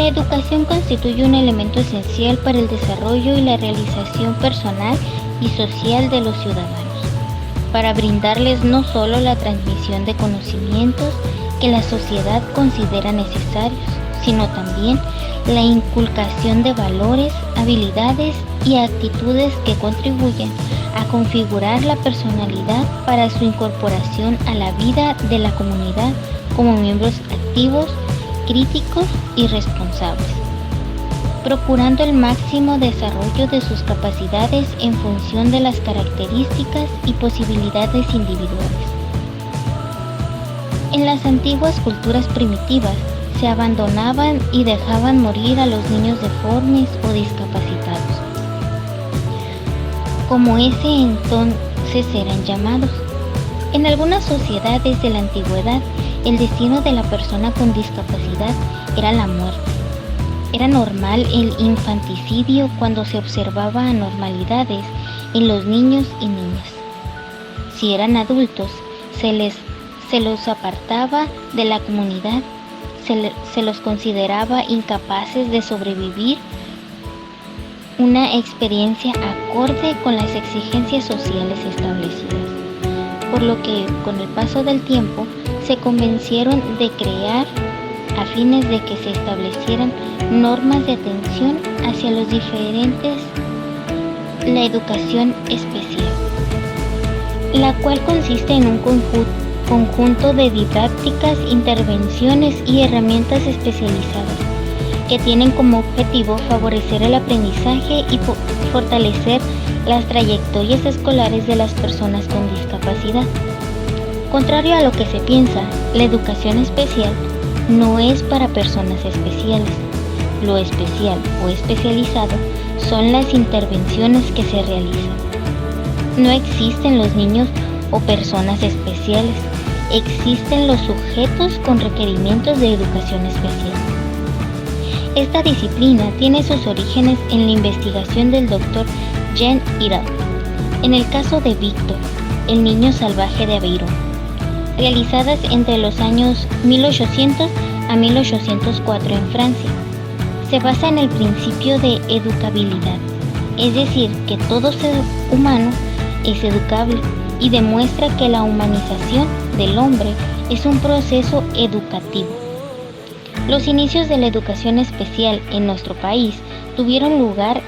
La educación constituye un elemento esencial para el desarrollo y la realización personal y social de los ciudadanos, para brindarles no solo la transmisión de conocimientos que la sociedad considera necesarios, sino también la inculcación de valores, habilidades y actitudes que contribuyen a configurar la personalidad para su incorporación a la vida de la comunidad como miembros activos, críticos y responsables, procurando el máximo desarrollo de sus capacidades en función de las características y posibilidades individuales. En las antiguas culturas primitivas se abandonaban y dejaban morir a los niños deformes o discapacitados, como ese entonces eran llamados. En algunas sociedades de la antigüedad, el destino de la persona con discapacidad era la muerte. Era normal el infanticidio cuando se observaba anormalidades en los niños y niñas. Si eran adultos, se los apartaba de la comunidad, se los consideraba incapaces de sobrevivir una experiencia acorde con las exigencias sociales establecidas, por lo que con el paso del tiempo se convencieron de crear a fines de que se establecieran normas de atención hacia los diferentes, la educación especial, la cual consiste en un conjunto de didácticas, intervenciones y herramientas especializadas que tienen como objetivo favorecer el aprendizaje y fortalecer las trayectorias escolares de las personas con discapacidad. Contrario a lo que se piensa, la educación especial no es para personas especiales. Lo especial o especializado son las intervenciones que se realizan. No existen los niños o personas especiales, existen los sujetos con requerimientos de educación especial. Esta disciplina tiene sus orígenes en la investigación del Dr. Jean Iral, en el caso de Víctor, el niño salvaje de Aveiro, realizadas entre los años 1800 a 1804 en Francia. Se basa en el principio de educabilidad, es decir, que todo ser humano es educable, y demuestra que la humanización del hombre es un proceso educativo. Los inicios de la educación especial en nuestro país tuvieron lugar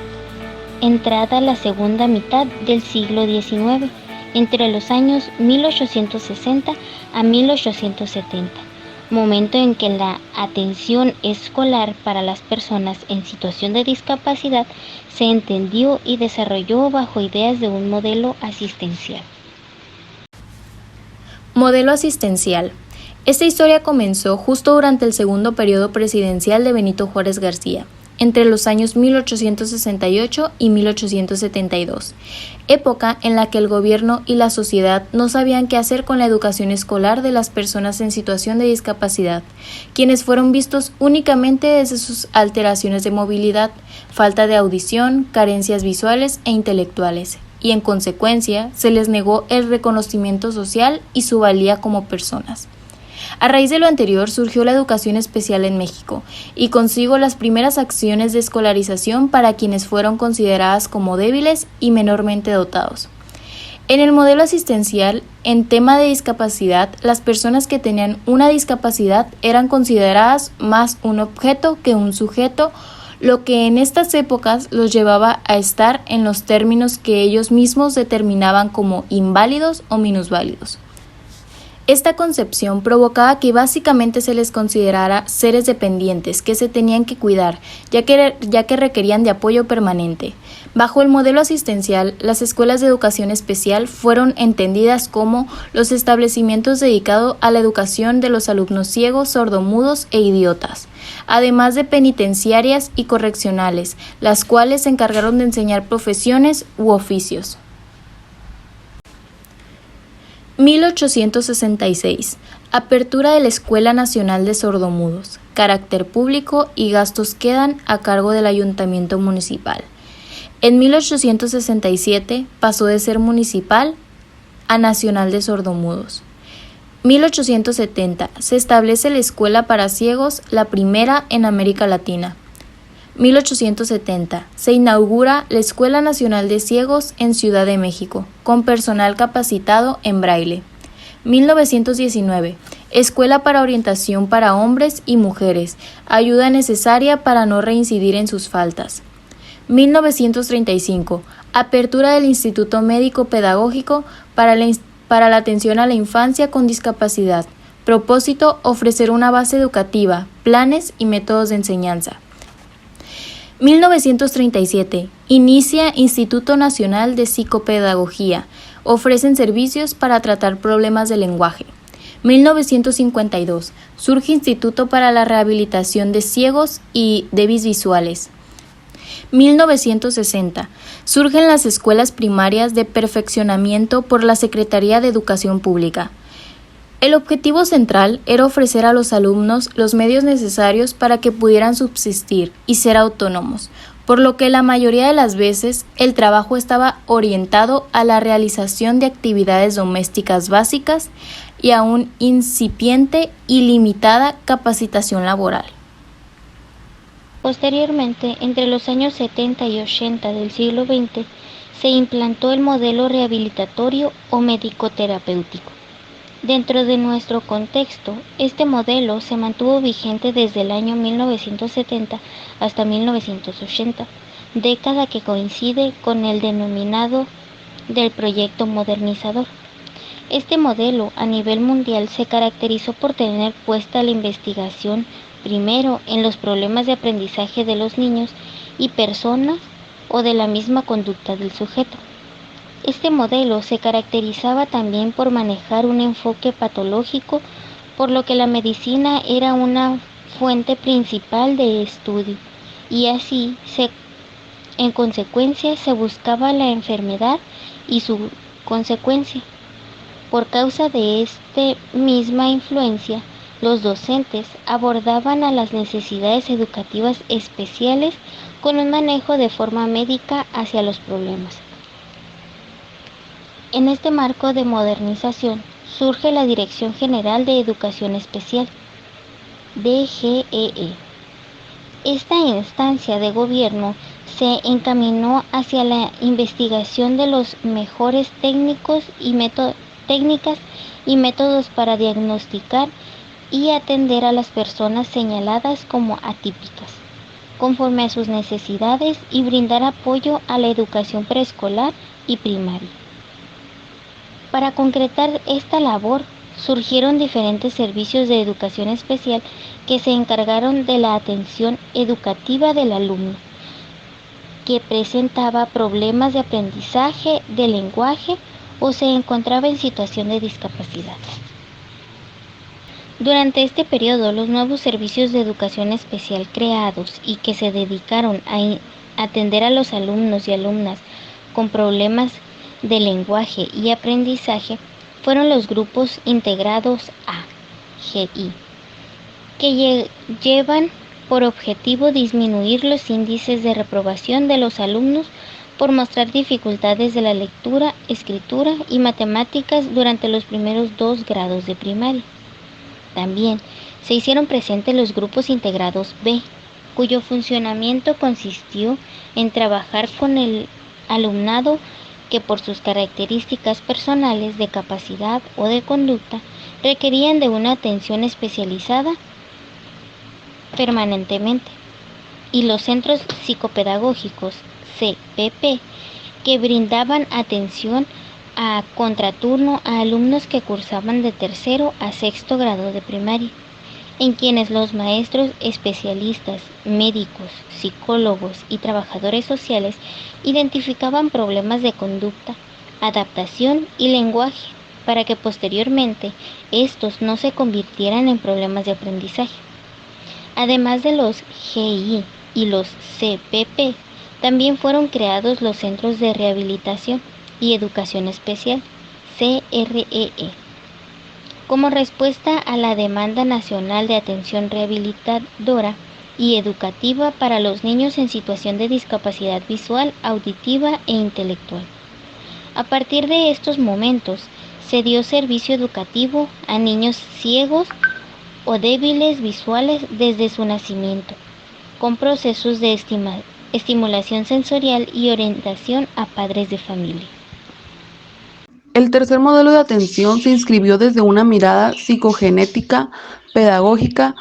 entrada la segunda mitad del siglo XIX, entre los años 1860 a 1870, momento en que la atención escolar para las personas en situación de discapacidad se entendió y desarrolló bajo ideas de un modelo asistencial. Modelo asistencial. Esta historia comenzó justo durante el segundo periodo presidencial de Benito Juárez García, entre los años 1868 y 1872, época en la que el gobierno y la sociedad no sabían qué hacer con la educación escolar de las personas en situación de discapacidad, quienes fueron vistos únicamente desde sus alteraciones de movilidad, falta de audición, carencias visuales e intelectuales, y en consecuencia se les negó el reconocimiento social y su valía como personas. A raíz de lo anterior surgió la educación especial en México y consigo las primeras acciones de escolarización para quienes fueron consideradas como débiles y menormente dotados. En el modelo asistencial, en tema de discapacidad, las personas que tenían una discapacidad eran consideradas más un objeto que un sujeto, lo que en estas épocas los llevaba a estar en los términos que ellos mismos determinaban como inválidos o minusválidos. Esta concepción provocaba que básicamente se les considerara seres dependientes que se tenían que cuidar, ya que requerían de apoyo permanente. Bajo el modelo asistencial, las escuelas de educación especial fueron entendidas como los establecimientos dedicados a la educación de los alumnos ciegos, sordomudos e idiotas, además de penitenciarias y correccionales, las cuales se encargaron de enseñar profesiones u oficios. 1866. Apertura de la Escuela Nacional de Sordomudos. Carácter público y gastos quedan a cargo del Ayuntamiento Municipal. En 1867 pasó de ser municipal a Nacional de Sordomudos. 1870. Se establece la Escuela para Ciegos, la primera en América Latina. 1870. Se inaugura la Escuela Nacional de Ciegos en Ciudad de México, con personal capacitado en braille. 1919. Escuela para orientación para hombres y mujeres, ayuda necesaria para no reincidir en sus faltas. 1935. Apertura del Instituto Médico Pedagógico para la atención a la infancia con discapacidad. Propósito: ofrecer una base educativa, planes y métodos de enseñanza. 1937. Inicia Instituto Nacional de Psicopedagogía. Ofrecen servicios para tratar problemas de lenguaje. 1952. Surge Instituto para la Rehabilitación de Ciegos y Débiles Visuales. 1960. Surgen las escuelas primarias de perfeccionamiento por la Secretaría de Educación Pública. El objetivo central era ofrecer a los alumnos los medios necesarios para que pudieran subsistir y ser autónomos, por lo que la mayoría de las veces el trabajo estaba orientado a la realización de actividades domésticas básicas y a una incipiente y limitada capacitación laboral. Posteriormente, entre los años 70 y 80 del siglo XX, se implantó el modelo rehabilitatorio o médico-terapéutico. Dentro de nuestro contexto, este modelo se mantuvo vigente desde el año 1970 hasta 1980, década que coincide con el denominado del proyecto modernizador. Este modelo a nivel mundial se caracterizó por tener puesta la investigación primero en los problemas de aprendizaje de los niños y personas o de la misma conducta del sujeto. Este modelo se caracterizaba también por manejar un enfoque patológico, por lo que la medicina era una fuente principal de estudio, y así en consecuencia se buscaba la enfermedad y su consecuencia. Por causa de esta misma influencia, los docentes abordaban a las necesidades educativas especiales con un manejo de forma médica hacia los problemas. En este marco de modernización surge la Dirección General de Educación Especial, DGEE. Esta instancia de gobierno se encaminó hacia la investigación de los mejores técnicas y métodos para diagnosticar y atender a las personas señaladas como atípicas, conforme a sus necesidades, y brindar apoyo a la educación preescolar y primaria. Para concretar esta labor, surgieron diferentes servicios de educación especial que se encargaron de la atención educativa del alumno, que presentaba problemas de aprendizaje, de lenguaje o se encontraba en situación de discapacidad. Durante este periodo, los nuevos servicios de educación especial creados y que se dedicaron a atender a los alumnos y alumnas con problemas de lenguaje y aprendizaje fueron los grupos integrados A, GI, que llevan por objetivo disminuir los índices de reprobación de los alumnos por mostrar dificultades de la lectura, escritura y matemáticas durante los primeros 2 grados de primaria. También se hicieron presentes los grupos integrados B, cuyo funcionamiento consistió en trabajar con el alumnado que por sus características personales de capacidad o de conducta requerían de una atención especializada permanentemente, y los centros psicopedagógicos CPP, que brindaban atención a contraturno a alumnos que cursaban de 3º a 6º grado de primaria, en quienes los maestros especialistas, médicos, psicólogos y trabajadores sociales identificaban problemas de conducta, adaptación y lenguaje para que posteriormente estos no se convirtieran en problemas de aprendizaje. Además de los GI y los CPP, también fueron creados los Centros de Rehabilitación y Educación Especial, CREE, como respuesta a la demanda nacional de atención rehabilitadora y educativa para los niños en situación de discapacidad visual, auditiva e intelectual. A partir de estos momentos, Se dio servicio educativo a niños ciegos o débiles visuales desde su nacimiento, con procesos de estimulación sensorial y orientación a padres de familia. El tercer modelo de atención se inscribió desde una mirada psicogenética pedagógica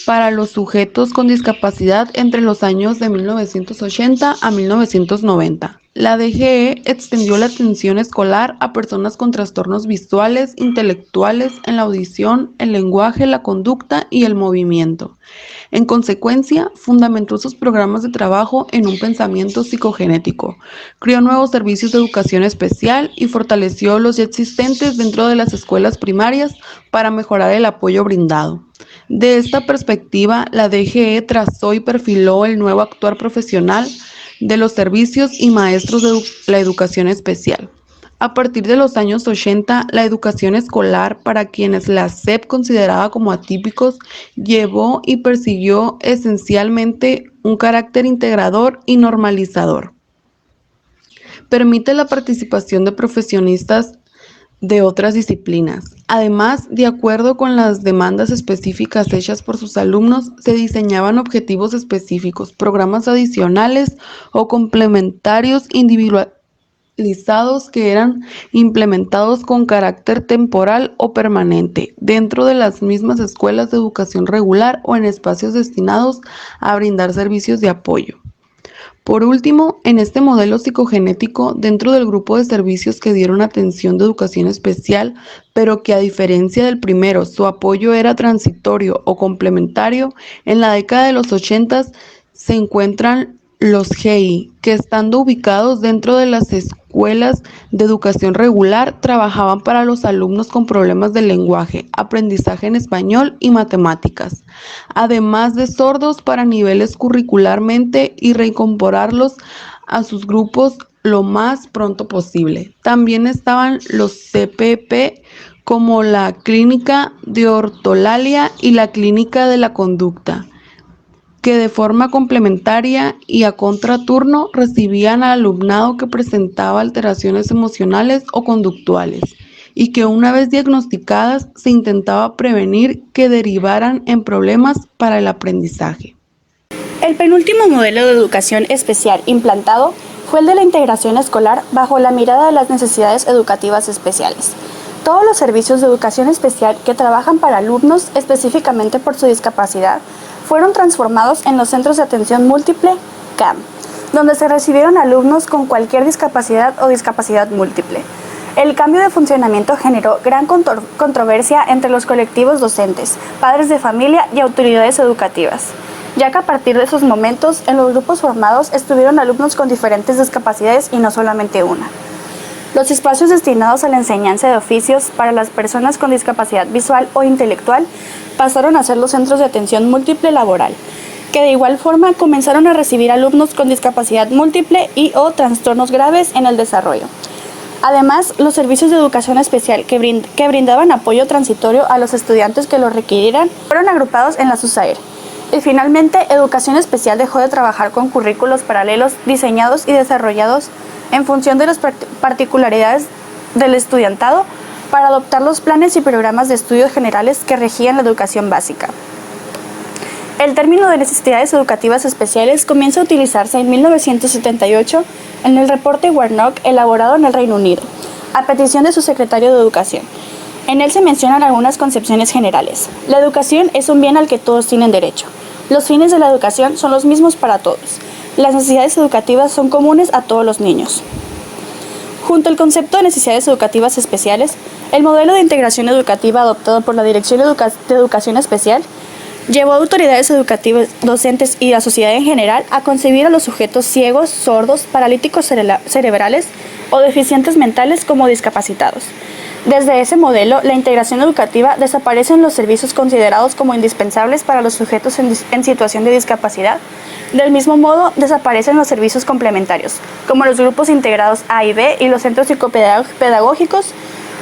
para los sujetos con discapacidad entre los años de 1980 a 1990. La DGE extendió la atención escolar a personas con trastornos visuales, intelectuales, en la audición, el lenguaje, la conducta y el movimiento. En consecuencia, fundamentó sus programas de trabajo en un pensamiento psicogenético, creó nuevos servicios de educación especial y fortaleció los ya existentes dentro de las escuelas primarias para mejorar el apoyo brindado. De esta perspectiva, la DGE trazó y perfiló el nuevo actuar profesional de los servicios y maestros de la educación especial. A partir de los años 80, la educación escolar, para quienes la SEP consideraba como atípicos, llevó y persiguió esencialmente un carácter integrador y normalizador. Permite la participación de profesionistas de otras disciplinas. Además, de acuerdo con las demandas específicas hechas por sus alumnos, se diseñaban objetivos específicos, programas adicionales o complementarios individualizados que eran implementados con carácter temporal o permanente dentro de las mismas escuelas de educación regular o en espacios destinados a brindar servicios de apoyo. Por último, en este modelo psicogenético, dentro del grupo de servicios que dieron atención de educación especial, pero que a diferencia del primero, su apoyo era transitorio o complementario, en la década de los 80 se encuentran los GEI, que estando ubicados dentro de las escuelas de educación regular, trabajaban para los alumnos con problemas de lenguaje, aprendizaje en español y matemáticas, además de sordos para niveles curricularmente y reincorporarlos a sus grupos lo más pronto posible. También estaban los CPP, como la Clínica de Ortolalia y la Clínica de la Conducta, que de forma complementaria y a contraturno recibían al alumnado que presentaba alteraciones emocionales o conductuales y que una vez diagnosticadas se intentaba prevenir que derivaran en problemas para el aprendizaje. El penúltimo modelo de educación especial implantado fue el de la integración escolar bajo la mirada de las necesidades educativas especiales. Todos los servicios de educación especial que trabajan para alumnos específicamente por su discapacidad fueron transformados en los Centros de Atención Múltiple, CAM, donde se recibieron alumnos con cualquier discapacidad o discapacidad múltiple. El cambio de funcionamiento generó gran controversia entre los colectivos docentes, padres de familia y autoridades educativas, ya que a partir de esos momentos, en los grupos formados estuvieron alumnos con diferentes discapacidades y no solamente una. Los espacios destinados a la enseñanza de oficios para las personas con discapacidad visual o intelectual pasaron a ser los centros de atención múltiple laboral, que de igual forma comenzaron a recibir alumnos con discapacidad múltiple y o trastornos graves en el desarrollo. Además, los servicios de educación especial que brindaban apoyo transitorio a los estudiantes que lo requirieran fueron agrupados en la SUSAER. Y finalmente, Educación Especial dejó de trabajar con currículos paralelos diseñados y desarrollados en función de las particularidades del estudiantado para adoptar los planes y programas de estudios generales que regían la educación básica. El término de necesidades educativas especiales comienza a utilizarse en 1978 en el reporte Warnock elaborado en el Reino Unido, a petición de su secretario de Educación. En él se mencionan algunas concepciones generales. La educación es un bien al que todos tienen derecho. Los fines de la educación son los mismos para todos. Las necesidades educativas son comunes a todos los niños. Junto al concepto de necesidades educativas especiales, el modelo de integración educativa adoptado por la Dirección de Educación Especial llevó a autoridades educativas, docentes y la sociedad en general a concebir a los sujetos ciegos, sordos, paralíticos cerebrales o deficientes mentales como discapacitados. Desde ese modelo, la integración educativa desaparece en los servicios considerados como indispensables para los sujetos en situación de discapacidad. Del mismo modo, desaparecen los servicios complementarios, como los grupos integrados A y B y los centros psicopedagógicos.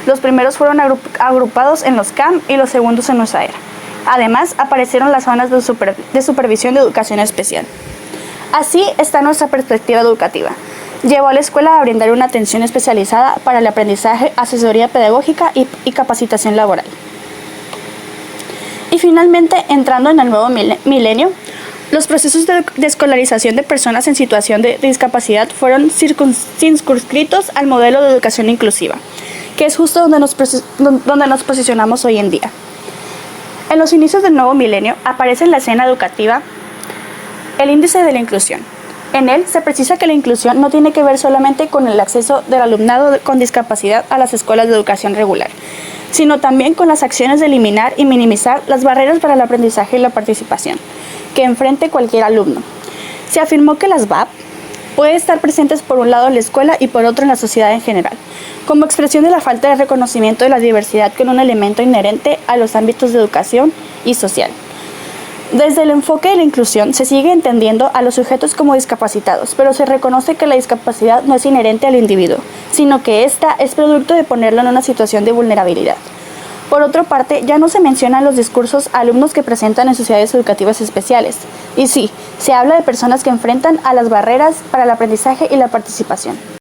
Los primeros fueron agrupados en los CAM y los segundos en los SAER. Además, aparecieron las zonas de supervisión de educación especial. Así está nuestra perspectiva educativa. Llevó a la escuela a brindar una atención especializada para el aprendizaje, asesoría pedagógica y capacitación laboral. Y finalmente, entrando en el nuevo milenio, los procesos de escolarización de personas en situación de discapacidad fueron circunscritos al modelo de educación inclusiva, que es justo donde nos posicionamos hoy en día. En los inicios del nuevo milenio aparece en la escena educativa el índice de la inclusión. En él se precisa que la inclusión no tiene que ver solamente con el acceso del alumnado con discapacidad a las escuelas de educación regular, sino también con las acciones de eliminar y minimizar las barreras para el aprendizaje y la participación que enfrente cualquier alumno. Se afirmó que las BAP pueden estar presentes por un lado en la escuela y por otro en la sociedad en general, como expresión de la falta de reconocimiento de la diversidad como un elemento inherente a los ámbitos de educación y social. Desde el enfoque de la inclusión se sigue entendiendo a los sujetos como discapacitados, pero se reconoce que la discapacidad no es inherente al individuo, sino que ésta es producto de ponerlo en una situación de vulnerabilidad. Por otra parte, ya no se mencionan los discursos a alumnos que presentan necesidades educativas especiales. Y sí, se habla de personas que enfrentan a las barreras para el aprendizaje y la participación.